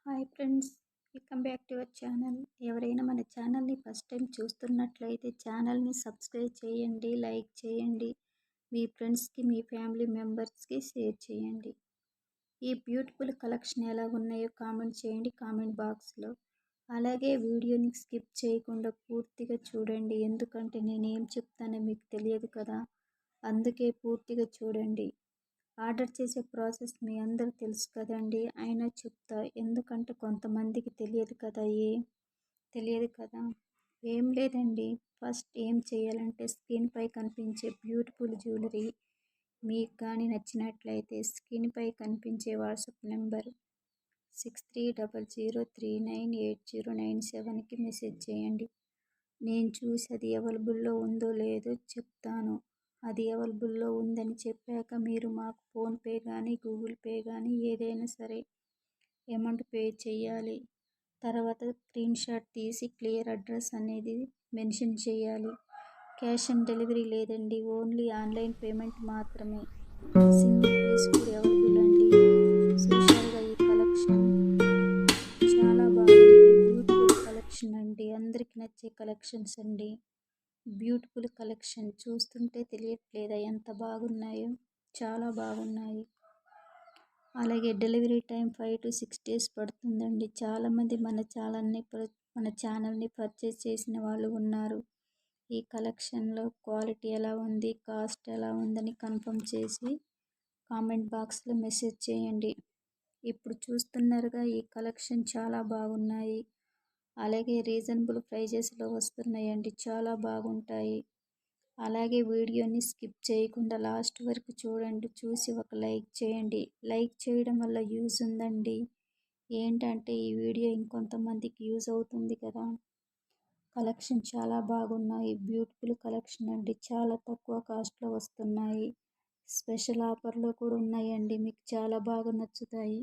Hi friends, welcome back to our channel. ఎవరైనా మన ఛానల్ని ఫస్ట్ టైం చూస్తున్నట్లయితే ఛానల్ని సబ్స్క్రైబ్ చేయండి, లైక్ చేయండి, మీ ఫ్రెండ్స్కి మీ ఫ్యామిలీ మెంబర్స్కి షేర్ చేయండి. ఈ బ్యూటిఫుల్ కలెక్షన్ ఎలా ఉన్నాయో కామెంట్ చేయండి కామెంట్ బాక్స్లో. అలాగే వీడియోని స్కిప్ చేయకుండా పూర్తిగా చూడండి, ఎందుకంటే నేనేం చెప్తానో మీకు తెలియదు కదా, అందుకే పూర్తిగా చూడండి. ఆర్డర్ చేసే ప్రాసెస్ మీ అందరూ తెలుసు కదండి, అయినా చెప్తా ఎందుకంటే కొంతమందికి తెలియదు కదా. ఏం లేదండి, ఫస్ట్ ఏం చేయాలంటే స్క్రీన్పై కనిపించే బ్యూటిఫుల్ జ్యువెలరీ మీకు కానీ నచ్చినట్లయితే స్క్రీన్పై కనిపించే వాట్సాప్ నెంబర్ 6300398097కి మెసేజ్ చేయండి. నేను చూసి అది అవైలబుల్లో ఉందో లేదో చెప్తాను. అది అవైలబుల్లో ఉందని చెప్పాక మీరు మాకు ఫోన్పే కానీ గూగుల్ పే కానీ ఏదైనా సరే అమౌంట్ పే చేయాలి. తర్వాత స్క్రీన్ షాట్ తీసి క్లియర్ అడ్రస్ అనేది మెన్షన్ చేయాలి. క్యాష్ ఆన్ డెలివరీ లేదండి, ఓన్లీ ఆన్లైన్ పేమెంట్ మాత్రమే. సింగిల్ పీస్ కూడా అవైలబుల్ అండి. చూశారుగా ఈ కలెక్షన్ చాలా బాగుంది. బ్యూటిఫుల్ కలెక్షన్ అండి, అందరికి నచ్చే కలెక్షన్స్ అండి. బ్యూటిఫుల్ కలెక్షన్ చూస్తుంటే తెలియట్లేదా ఎంత బాగున్నాయో, చాలా బాగున్నాయి. అలాగే డెలివరీ టైం 5 to 6 days పడుతుందండి. చాలామంది మన ఛానల్ని పర్చేస్ చేసిన వాళ్ళు ఉన్నారు. ఈ కలెక్షన్లో క్వాలిటీ ఎలా ఉంది, కాస్ట్ ఎలా ఉందని కన్ఫర్మ్ చేసి కామెంట్ బాక్స్లో మెసేజ్ చేయండి. ఇప్పుడు చూస్తున్నారుగా ఈ కలెక్షన్ చాలా బాగున్నాయి. అలాగే రీజనబుల్ ప్రైజెస్లో వస్తున్నాయండి, చాలా బాగుంటాయి. అలాగే వీడియోని స్కిప్ చేయకుండా లాస్ట్ వరకు చూడండి, చూసి ఒక లైక్ చేయండి. లైక్ చేయడం వల్ల యూజ్ ఉందండి. ఏంటంటే ఈ వీడియో ఇంకొంతమందికి యూజ్ అవుతుంది కదా. కలెక్షన్ చాలా బాగున్నాయి, బ్యూటిఫుల్ కలెక్షన్ అండి, చాలా తక్కువ కాస్ట్లో వస్తున్నాయి. స్పెషల్ ఆఫర్లో కూడా ఉన్నాయండి, మీకు చాలా బాగా నచ్చుతాయి.